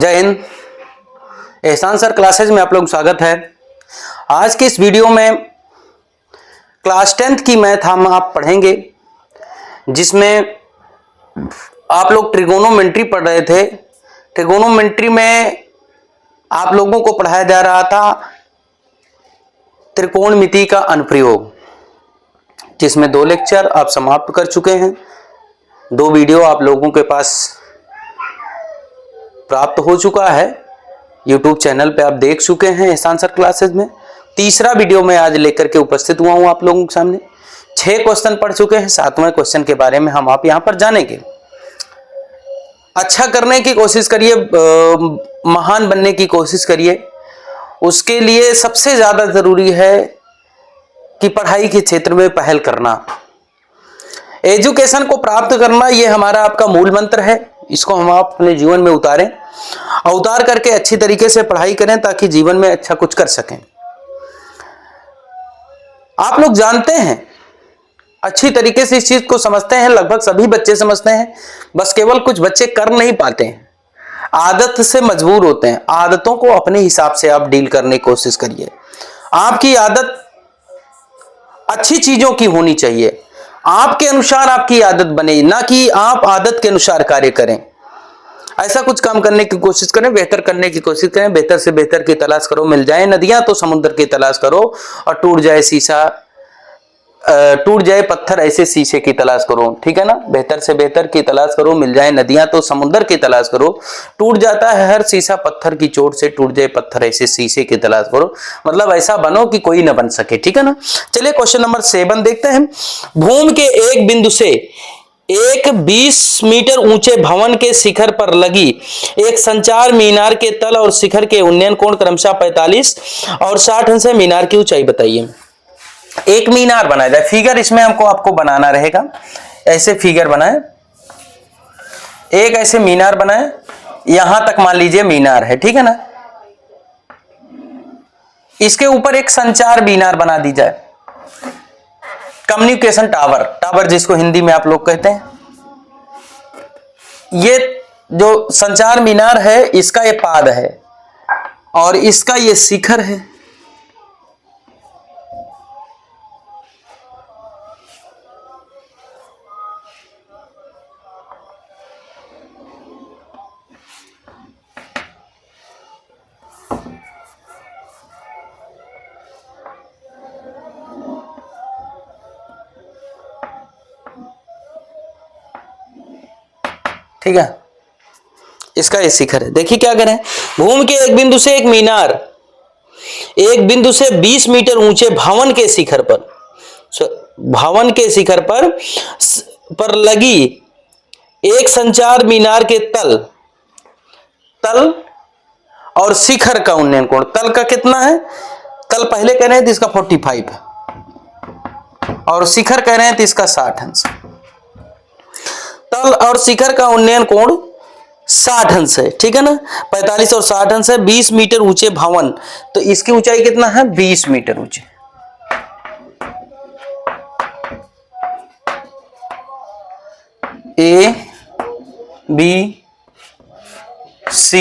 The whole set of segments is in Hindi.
जय हिंद। एहसान सर क्लासेज में आप लोग स्वागत है। आज के इस वीडियो में क्लास 10th की मैथ हम आप पढ़ेंगे, जिसमें आप लोग ट्रिगोनोमेट्री पढ़ रहे थे। ट्रिगोनोमेट्री में आप लोगों को पढ़ाया जा रहा था त्रिकोणमिति का अनुप्रयोग, जिसमें 2 लेक्चर आप समाप्त कर चुके हैं। 2 वीडियो आप लोगों के पास प्राप्त हो चुका है, YouTube चैनल पे आप देख चुके हैं एहसान सर क्लासेज में। तीसरा वीडियो में आज लेकर के उपस्थित हुआ हूं आप लोगों के सामने। 6 क्वेश्चन पढ़ चुके हैं, 7वें क्वेश्चन के बारे में हम आप यहां पर जानेंगे। अच्छा करने की कोशिश करिए, महान बनने की कोशिश करिए। उसके लिए सबसे ज्यादा जरूरी है कि पढ़ाई के क्षेत्र में पहल करना, एजुकेशन को प्राप्त करना। यह हमारा आपका मूल मंत्र है। इसको हम आप अपने जीवन में उतारें और उतार करके अच्छी तरीके से पढ़ाई करें, ताकि जीवन में अच्छा कुछ कर सकें। आप लोग जानते हैं, अच्छी तरीके से इस चीज को समझते हैं, लगभग सभी बच्चे समझते हैं, बस केवल कुछ बच्चे कर नहीं पाते हैं, आदत से मजबूर होते हैं। आदतों को अपने हिसाब से आप डील करने की कोशिश करिए। आपकी आदत अच्छी चीजों की होनी चाहिए, आपके अनुसार आपकी आदत बने, ना कि आप आदत के अनुसार कार्य करें। ऐसा कुछ काम करने की कोशिश करें, बेहतर करने की कोशिश करें। बेहतर से बेहतर की तलाश करो, मिल जाए नदियां तो समुद्र की तलाश करो, और टूट जाए शीशा, टूट जाए पत्थर ऐसे शीशे की तलाश करो। ठीक है ना। बेहतर से बेहतर की तलाश करो, मिल जाए नदियां तो समुद्र की तलाश करो। टूट जाता है हर शीशा पत्थर की चोट से, टूट जाए पत्थर ऐसे शीशे की तलाश करो। मतलब ऐसा बनो कि कोई न बन सके। ठीक है ना। चलिए क्वेश्चन नंबर 7 देखते हैं। भूमि के एक बिंदु से एक 20 मीटर ऊंचे भवन के शिखर पर लगी एक संचार मीनार के तल और शिखर के उन्नयन कोण क्रमशः 45 और 60 अंश है। मीनार की ऊंचाई बताइए। एक मीनार बनाया जाए, फिगर इसमें आपको बनाना रहेगा। ऐसे फिगर बनाए, एक ऐसे मीनार बनाए, यहां तक मान लीजिए मीनार है। ठीक है ना। इसके ऊपर एक संचार मीनार बना दी जाए, कम्युनिकेशन टावर, टावर जिसको हिंदी में आप लोग कहते हैं। ये जो संचार मीनार है, इसका ये पाद है और इसका ये शिखर है। ठीक है। इसका ये शिखर है। देखिए क्या करें, भूमि के एक बिंदु से एक मीनार, एक बिंदु से 20 मीटर ऊंचे भवन के शिखर पर, भवन के शिखर पर लगी एक संचार मीनार के तल और शिखर का उन्नयन कोण। तल का कितना है? तल पहले कह रहे हैं तो इसका 45 है, और शिखर कह रहे हैं तो इसका 60 अंश। तल और शिखर का उन्नयन कोण 60 अंश है। ठीक है ना। 45 और 60 अंश है। 20 मीटर ऊंचे भवन, तो इसकी ऊंचाई कितना है? 20 मीटर ऊंचे। A B C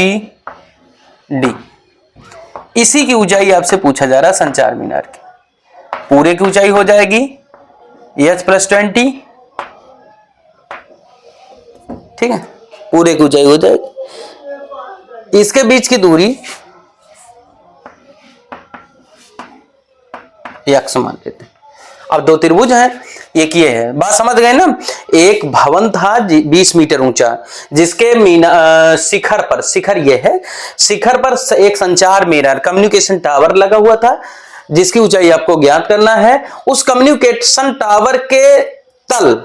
D, इसी की ऊंचाई आपसे पूछा जा रहा है संचार मीनार की। पूरे की ऊंचाई हो जाएगी H + 20। ठीक है, पूरे की ऊंचाई हो जाएगी। इसके बीच की दूरी x मान लेते हैं। अब 2 त्रिभुज हैं, एक ये है। बात समझ गए ना। एक भवन था 20 मीटर ऊंचा, जिसके शिखर पर, शिखर ये है, शिखर पर एक संचार मीनार, कम्युनिकेशन टावर लगा हुआ था, जिसकी ऊंचाई आपको ज्ञात करना है। उस कम्युनिकेशन टावर के तल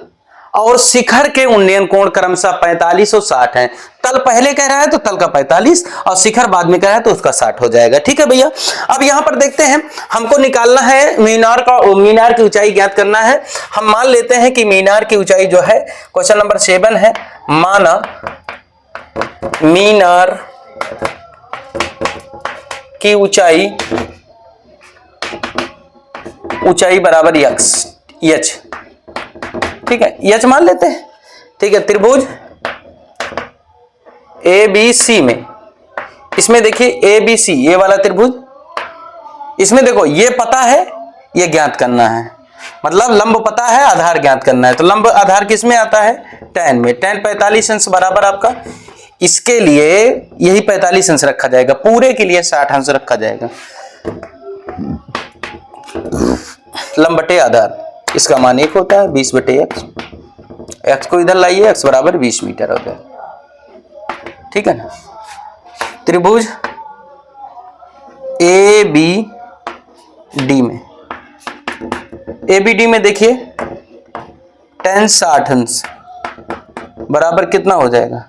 और शिखर के उन्नयन कोण क्रमशः 45 और 60 है। तल पहले कह रहा है तो तल का 45, और शिखर बाद में कह रहा है तो उसका 60 हो जाएगा। ठीक है भैया। अब यहां पर देखते हैं, हमको निकालना है मीनार की ऊंचाई ज्ञात करना है। हम मान लेते हैं कि मीनार की ऊंचाई जो है, क्वेश्चन नंबर 7 है, माना मीनार की ऊंचाई बराबर H। ठीक है, H मान लेते हैं। ठीक है। त्रिभुज ABC में इसमें देखिए ए बी सी, ये वाला त्रिभुज, इसमें देखो ये पता है, ये ज्ञात करना है, मतलब लंब पता है, आधार ज्ञात करना है। तो लंब आधार किस में आता है? tan में। tan 45 अंश बराबर आपका, इसके लिए यही 45 अंश रखा जाएगा, पूरे के लिए 60 अंश रखा जाएगा। लंब बटे आधार, इसका मान 1 होता है, 20 बटे x। x को इधर लाइए, x बराबर 20 मीटर हो जाए, ठीक है ना। त्रिभुज ए बी डी में, ए बी डी में देखिए tan 60 अंश बराबर कितना हो जाएगा?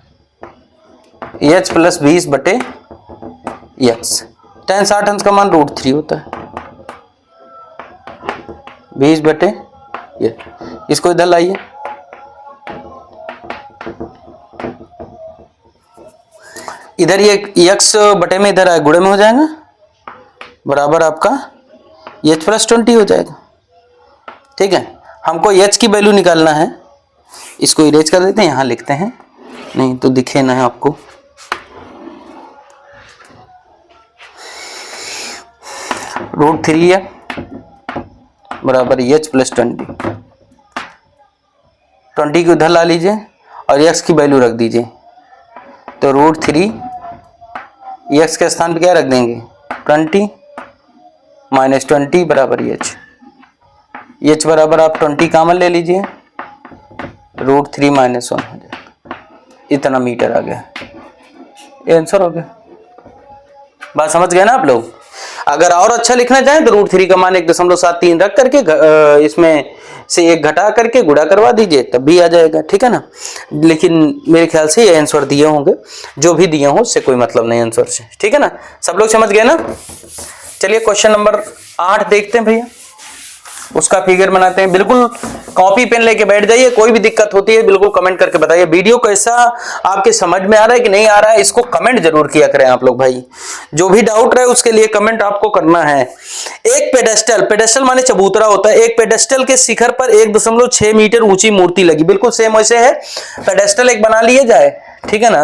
h प्लस 20 बटे x। tan 60 अंश का मान √3 होता है, 20 बटे ये, इसको इधर लाइए, इधर ये x बटे में इधर आए, गुणे में हो जाएगा, बराबर आपका h प्लस 20 हो जाएगा, ठीक है। हमको h की वैल्यू निकालना है, इसको इरेज कर देते हैं, यहां लिखते हैं, नहीं तो दिखे ना है आपको। √3 है बराबर h प्लस 20 को इधर ला लीजिए और x की वैल्यू रख दीजिए, तो √3 x के स्थान पे क्या रख देंगे? 20 माइनस 20 बराबर h बराबर आप 20 कॉमन ले लीजिए, √3 माइनस 1 हो जाएगा, इतना मीटर आ गया, ये आंसर हो गया। बात समझ गए ना आप लोग? अगर और अच्छा लिखना चाहें तो √3 का मान 1.73 रख करके इसमें से 1 घटा करके गुणा करवा दीजिए, तब भी आ जाएगा, ठीक है ना। लेकिन मेरे ख्याल से ये आंसर दिए होंगे, जो भी दिए हों उससे कोई मतलब नहीं आंसर से, ठीक है ना। सब लोग समझ गए ना? चलिए क्वेश्चन नंबर 8 देखते हैं भैया, उसका फिगर बनाते हैं। बिल्कुल कॉपी पेन लेके बैठ जाइए, कोई भी दिक्कत होती है बिल्कुल कमेंट करके बताइए। वीडियो कैसा आपके समझ में आ रहा है कि नहीं आ रहा है, इसको कमेंट जरूर किया करें आप लोग भाई। जो भी डाउट रहे उसके लिए कमेंट आपको करना है। एक पेडेस्टल, पेडेस्टल माने चबूतरा होता है, एक पेडेस्टल के शिखर पर 1.6 मीटर ऊंची मूर्ति लगी, बिल्कुल सेम वैसे है। पेडेस्टल एक बना लिया जाए, ठीक है ना,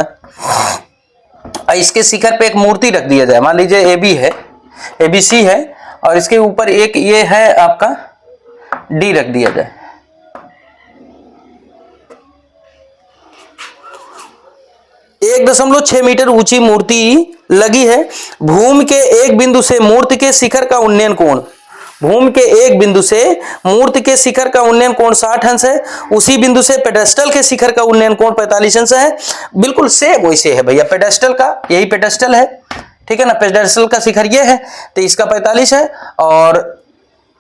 इसके शिखर पे एक मूर्ति रख दिया जाए, मान लीजिए ए बी है, ABC है, और इसके ऊपर एक ये है आपका D रख दिया जाए। 1.6 मीटर ऊंची मूर्ति लगी है। भूमि के एक बिंदु से मूर्ति के शिखर का उन्नयन कोण, भूमि के एक बिंदु से मूर्ति के शिखर का उन्नयन कोण 60 अंश है। उसी बिंदु से पेडेस्टल के शिखर का उन्नयन कोण 45 अंश है। बिल्कुल सेम वैसे है भैया, पेडेस्टल का यही पेडेस्टल है, ठीक है ना। पेडेस्टल का शिखर ये है तो इसका 45 है, और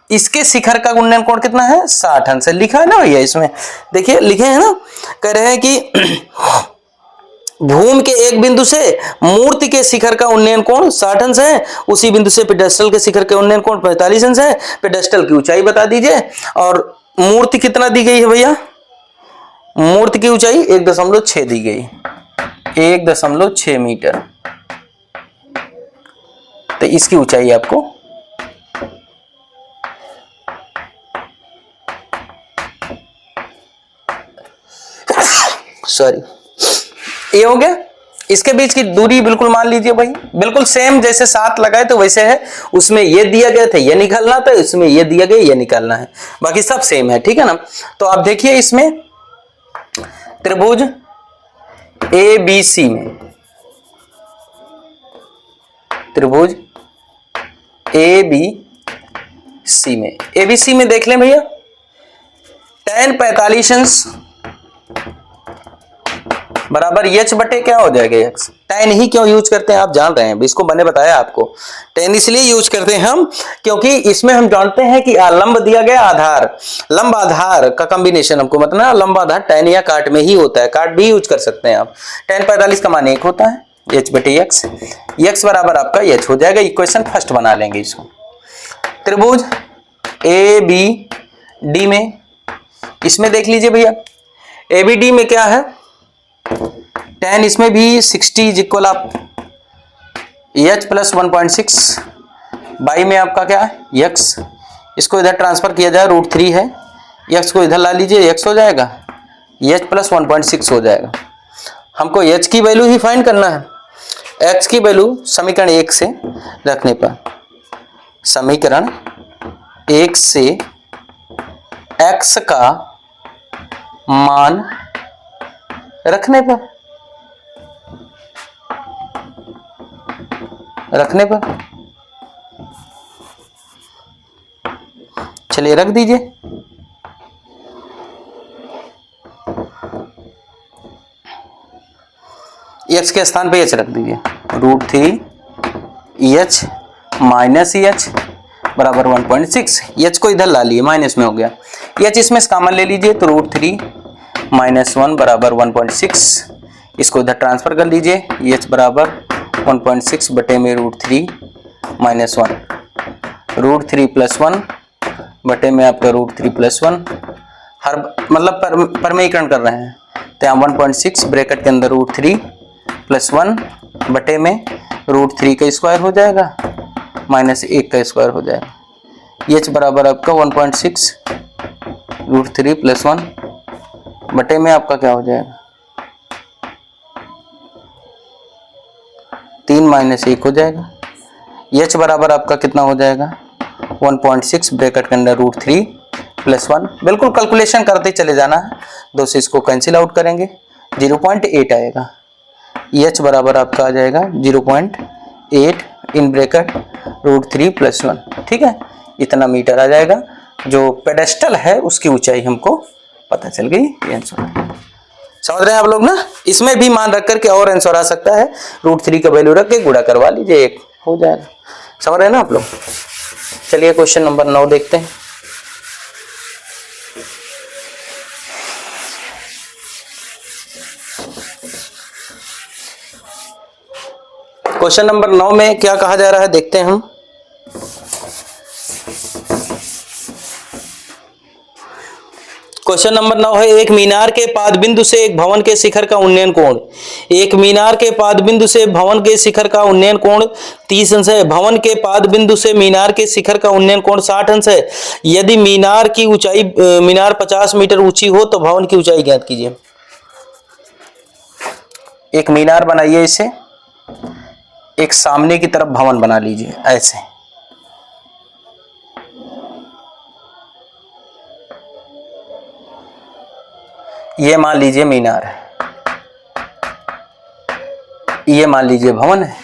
इसके शिखर का उन्नयन कोण कितना है? 60 अंश है। लिखा है ना भैया इसमें, देखिए लिखे हैं ना, कह रहे हैं कि भूमि के एक बिंदु से मूर्ति के शिखर का उन्नयन कोण 60 अंश है। उसी बिंदु से पेडेस्टल के शिखर के उन्नयन कोण 45 अंश है। पेडेस्टल की ऊंचाई बता दीजिए, और मूर्ति कितना दी गई है भैया? मूर्ति की ऊंचाई 1.6 दी गई, 1.6 मीटर। तो इसकी ऊंचाई आपको ये हो गया। इसके बीच की दूरी बिल्कुल मान लीजिए भाई, बिल्कुल सेम जैसे 7 लगाए तो वैसे है। उसमें ये दिया गया था ये निकालना था, इसमें ये दिया गया ये निकालना है, बाकी सब सेम है, ठीक है ना। तो आप देखिए इसमें त्रिभुज ABC में, त्रिभुज ABC में, ABC में देख लें भैया, tan 45 अंश बराबर h बटे क्या हो जाएगा x। tan ही क्यों यूज करते हैं आप जान रहे हैं, इसको मैंने बताया आपको। tan इसलिए यूज करते हैं हम क्योंकि इसमें हम जानते हैं कि लंब दिया गया आधार, लंब आधार का कॉम्बिनेशन हमको मतलब लंब आधार tan या काट में ही होता है, काट भी यूज कर सकते हैं आप। tan 45 का मान 1 होता है, h बटे x, x बराबर आपका h हो जाएगा। इक्वेशन फर्स्ट बना लेंगे इसको। त्रिभुज ABD में, इसमें देख लीजिए भैया ABD में क्या है, tan इसमें भी 60 इज इक्वल आप h प्लस 1.6 बाई में आपका क्या है x, इसको इधर ट्रांसफर किया जाए, √3 है, x को इधर ला लीजिए, x हो जाएगा h प्लस 1.6 हो जाएगा। हमको h की वैल्यू ही फाइंड करना है। x की वैल्यू समीकरण 1 से रखने पर, समीकरण 1 से x का मान रखने पर चलिए रख दीजिए। x के स्थान पे h रख दीजिए, √3 माइनस EH बराबर 1.6। h को इधर ला लिए, माइनस में हो गया, h इसमें से कॉमन ले लीजिए तो √3 माइनस 1 बराबर 1.6। इसको इधर ट्रांसफर कर लीजिए, h बराबर 1.6 बटे में √3 माइनस 1, √3 प्लस 1 बटे में आपका √3 प्लस 1, हर मतलब परमेयीकरण कर रहे हैं तो यहाँ 1.6 ब्रैकेट के अंदर √3 प्लस 1 बटे में √3 का स्क्वायर हो जाएगा माइनस 1 का स्क्वायर हो जाएगा। h बराबर आपका 1.6 √3 प्लस 1 बटे में आपका क्या हो जाएगा 3 माइनस 1 हो जाएगा। h बराबर आपका कितना हो जाएगा 1.6 ब्रैकेट के अंदर √3 प्लस 1, बिल्कुल कैलकुलेशन करते चले जाना है, 2 से इसको कैंसिल आउट करेंगे 0.8 आएगा। h बराबर आपका आ जाएगा 0.8 इन ब्रैकेट √3 प्लस 1, ठीक है, इतना मीटर आ जाएगा। जो पेडेस्टल है उसकी ऊंचाई हमको पता चल गई, ये आंसर समझ रहे हैं आप लोग ना। इसमें भी मान रख करके और आंसर आ सकता है, √3 का वैल्यू रख के गुणा करवा लीजिए, 1 हो जाएगा। समझ रहे हैं ना आप लोग। चलिए क्वेश्चन नंबर 9 देखते हैं। क्वेश्चन नंबर 9 में क्या कहा जा रहा है देखते हैं हम। क्वेश्चन नंबर 9 है, एक मीनार के पादबिंदु से एक भवन के शिखर का उन्नयन कोण, एक मीनार के पादबिंदु से भवन के शिखर का उन्नयन कोण 30 अंश है। भवन के पादबिंदु से मीनार के शिखर का उन्नयन कोण 60 अंश है। यदि मीनार की ऊंचाई मीनार 50 मीटर ऊंची हो तो भवन की ऊंचाई ज्ञात कीजिए। एक मीनार बनाइए, इसे एक सामने की तरफ भवन बना लीजिए ऐसे, ये मान लीजिए मीनार है, ये मान लीजिए भवन है।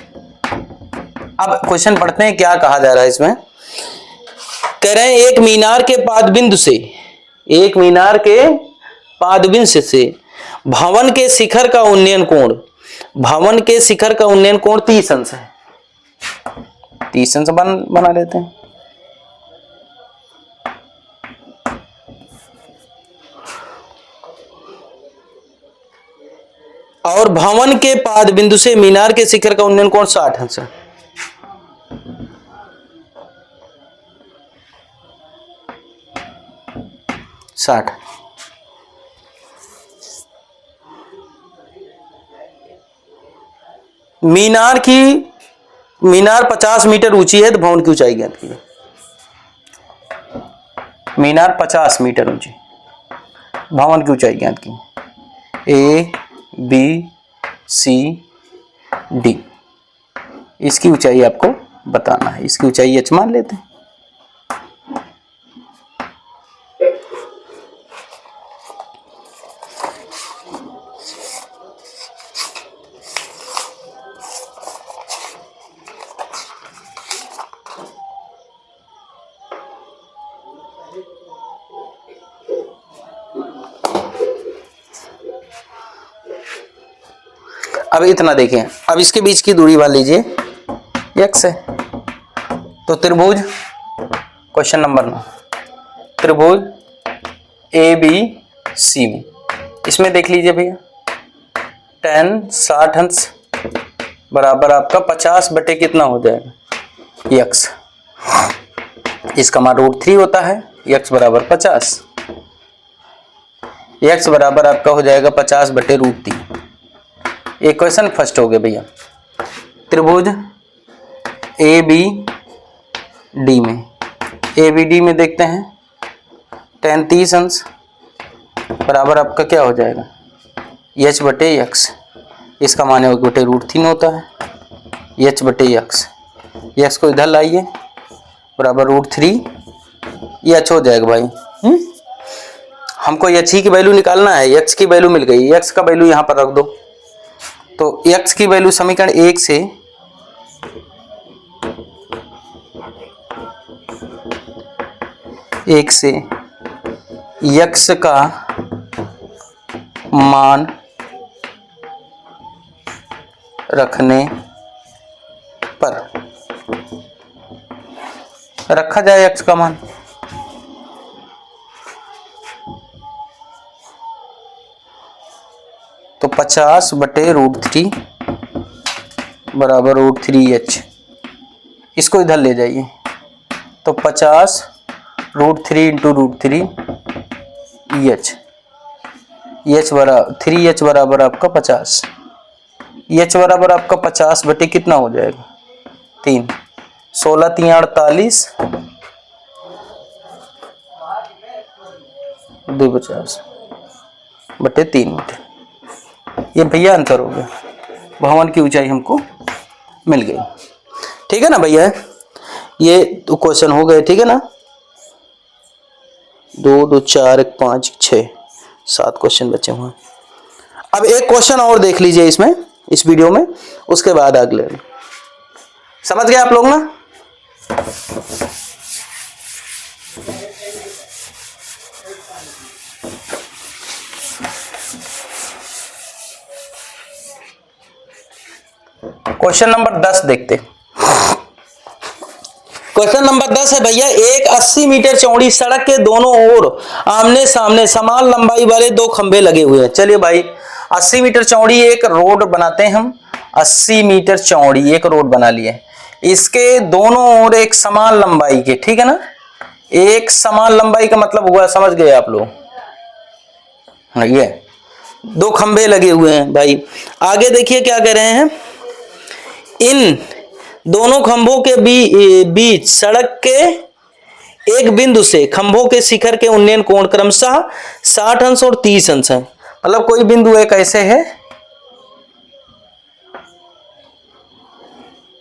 अब क्वेश्चन पढ़ते हैं क्या कहा जा रहा है इसमें। कह रहे हैं एक मीनार के पादबिंदु से, एक मीनार के पादबिंदु से भवन के शिखर का उन्नयन कोण, भवन के शिखर का उन्नयन कोण 30 अंश है। 30 अंश बना लेते हैं। और भवन के पादबिंदु से मीनार के शिखर का उन्नयन कोण 60 अंश है। मीनार 50 मीटर ऊंची है तो भवन की ऊंचाई ज्ञात कीजिए। मीनार 50 मीटर ऊंची, भवन की ऊंचाई ज्ञात कीजिए। A B C D, इसकी ऊंचाई आपको बताना है। इसकी ऊंचाई h मान लेते हैं। अब इतना देखें, अब इसके बीच की दूरी मान लीजिए x है। तो त्रिभुज, क्वेश्चन नंबर 9, त्रिभुज ABC में, इसमें देख लीजिए भैया, tan 60 अंश बराबर आपका 50 बटे कितना हो जाएगा x, इसका मान √3 होता है, x बराबर 50, x बराबर आपका हो जाएगा 50 बटे √3। एक क्वेश्चन फर्स्ट हो गया भैया। त्रिभुज ABD में, ABD में देखते हैं tan 30 अंश बराबर आपका क्या हो जाएगा h बटे x, इसका मान 1 बटे √3 होता है। एच बटे एक्स, एक्स को इधर लाइए बराबर √3, ये एच हो जाएगा भाई। हमको एच ही की वैल्यू निकालना है, एक्स की वैल्यू मिल गई, एक्स का वैल्यू यहां पर रख दो। तो एक्स की वैल्यू समीकरण 1 से एक्स का मान रखने पर रखा जाए एक्स का मान, तो 50 बटे √3 बराबर √3h, इसको इधर ले जाइए तो 50 √3 इंटू √3 EH, EH बराबर 3H बराबर आपका 50, EH बराबर आपका 50 बटे कितना हो जाएगा 3, 16 3 48 2 50 बटे 3 मीटर। ये भैया आंसर हो गया, भवन की ऊंचाई हमको मिल गई। ठीक है ना भैया, ये तो क्वेश्चन हो गए। ठीक है ना, 2 2 4 1 5 6 7 क्वेश्चन बचे हुए। अब एक क्वेश्चन और देख लीजिए इसमें, इस वीडियो में, उसके बाद अगले। समझ गए आप लोग ना? क्वेश्चन नंबर 10 देखते। क्वेश्चन नंबर 10 है भैया, एक 80 मीटर चौड़ी सड़क के दोनों ओर आमने सामने समान लंबाई वाले 2 खंभे लगे हुए हैं। चलिए भाई, 80 मीटर चौड़ी एक रोड बनाते हैं हम, 80 मीटर चौड़ी एक रोड बना लिए, इसके दोनों ओर एक समान लंबाई के, ठीक है ना, एक समान लंबाई का मतलब हुआ, समझ गए आप लोग, ये 2 खंभे लगे हुए हैं भाई। आगे देखिए क्या कह रहे हैं, इन दोनों खंभों के बीच सड़क के एक बिंदु से खंभों के शिखर के उन्नयन कोण क्रमशः 60 अंश और 30 अंश है। मतलब कोई बिंदु एक ऐसे है,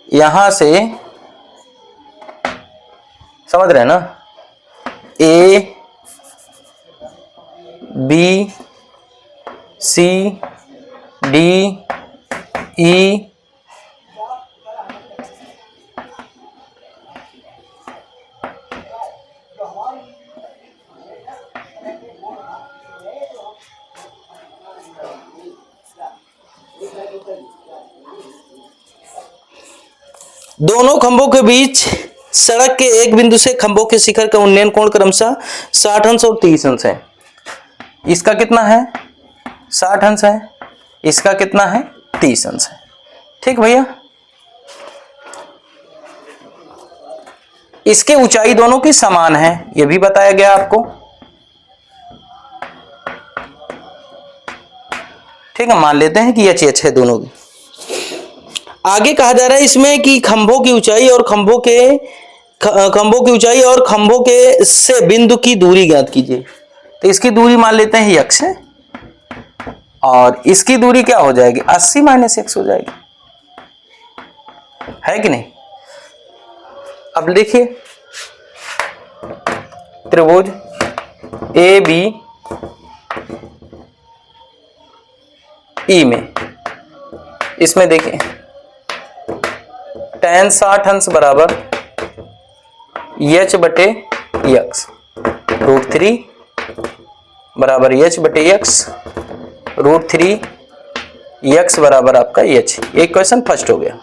यहां से समझ रहे हैं ना, A B C D E दोनों खंभों के बीच सड़क के एक बिंदु से खंभों के शिखर का उन्नयन कोण क्रमशः 60 अंश और 30 अंश है। इसका कितना है 60 अंश है, इसका कितना है 30 अंश है। ठीक भैया, इसके ऊंचाई दोनों की समान है, यह भी बताया गया आपको। ठीक है, मान लेते हैं कि एच है दोनों की। आगे कहा जा रहा है इसमें कि खंभों की ऊंचाई और खंभों के से बिंदु की दूरी ज्ञात कीजिए। तो इसकी दूरी मान लेते हैं x है, और इसकी दूरी क्या हो जाएगी 80 - x हो जाएगी, है कि नहीं। अब देखिए त्रिभुज AB E में, इसमें देखिए tan 60 अंश बराबर h बटे x, √3 बराबर h बटे x, √3 x बराबर आपका h। एक क्वेश्चन फर्स्ट हो गया।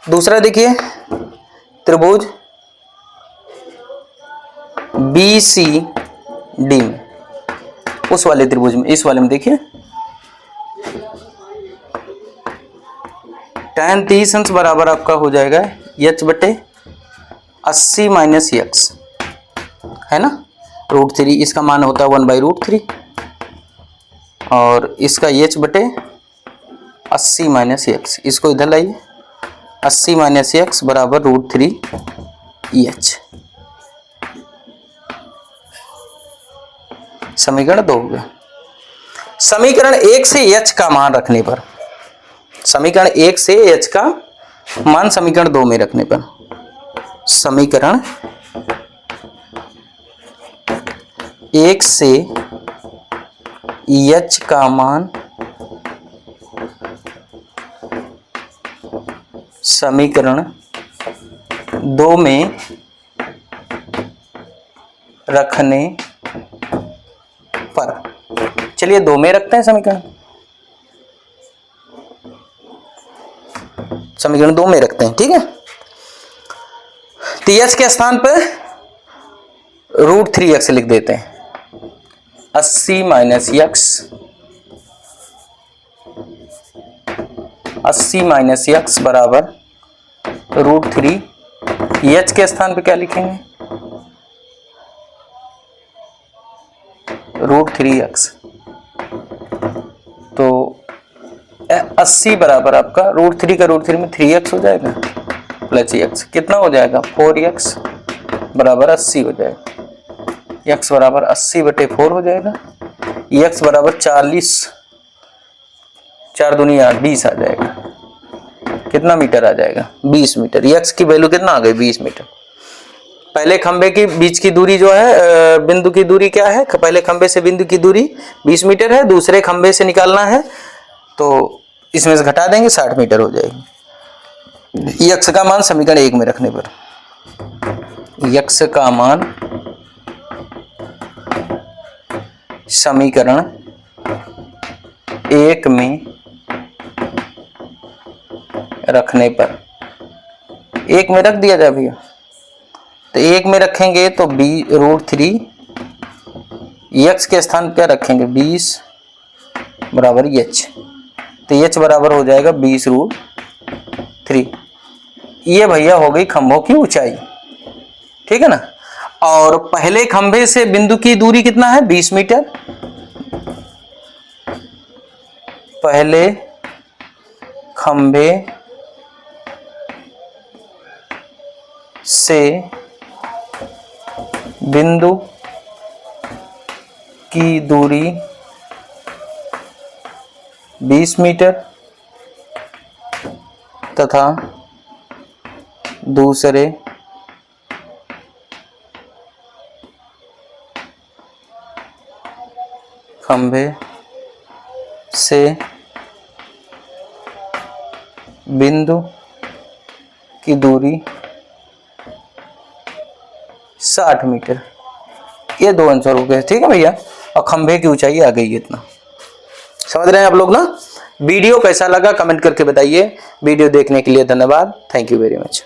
दूसरा देखिए त्रिभुज BCD में, उस वाले त्रिभुज में, इस वाले में देखिए tan 30 अंश बराबर आपका हो जाएगा h बटे 80 - x, है ना, √3, इसका मान होता है 1/√3, और इसका h बटे 80 - x, इसको इधर लाइए, 80 - x बराबर √3h। समीकरण 2 हो गया। समीकरण 1 से h का मान रखने पर समीकरण 1 से h का मान समीकरण 2 में रखने पर, समीकरण 1 से h का मान समीकरण 2 में रखने पर, चलिए 2 में रखते हैं समीकरण 2 में रखते हैं, ठीक है। तो h के स्थान पर √3x लिख देते हैं। 80 माइनस x बराबर √3। h के स्थान पे क्या लिखेंगे? √3x। तो 80 बराबर आपका √3 का √3 में 3x हो जाएगा प्लस x, कितना हो जाएगा? 4x बराबर 80 हो जाएगा। x बराबर 80/4 हो जाएगा। x बराबर 40, 4 दूनी 8, 20 आ जाएगा। कितना मीटर आ जाएगा? 20 मीटर। x की वैल्यू कितना आ गई? 20 मीटर। पहले खंबे के बीच की दूरी जो है, बिंदु की दूरी क्या है? पहले खंबे से बिंदु की दूरी 20 मीटर है। दूसरे खंबे से निकालना है तो इसमें से घटा देंगे, 60 मीटर हो जाएगी। x का मान समीकरण 1 में रखने पर, x का मान समीकरण 1 में रखने पर, 1 में रख दिया जाए भैया। तो 1 में रखेंगे तो √3, x के स्थान क्या रखेंगे? 20 बराबर h। तो h बराबर हो जाएगा 20√3। ये भैया हो गई खंभों की ऊंचाई, ठीक है ना। और पहले खंभे से बिंदु की दूरी कितना है? 20 मीटर। पहले खंभे से बिंदु की दूरी 20 मीटर तथा दूसरे खंभे से बिंदु की दूरी 60 मीटर। ये 2 आंसर हो गए, ठीक है भैया। और खंभे की ऊंचाई आ गई इतना। समझ रहे हैं आप लोग ना। वीडियो कैसा लगा कमेंट करके बताइए। वीडियो देखने के लिए धन्यवाद। Thank you very much.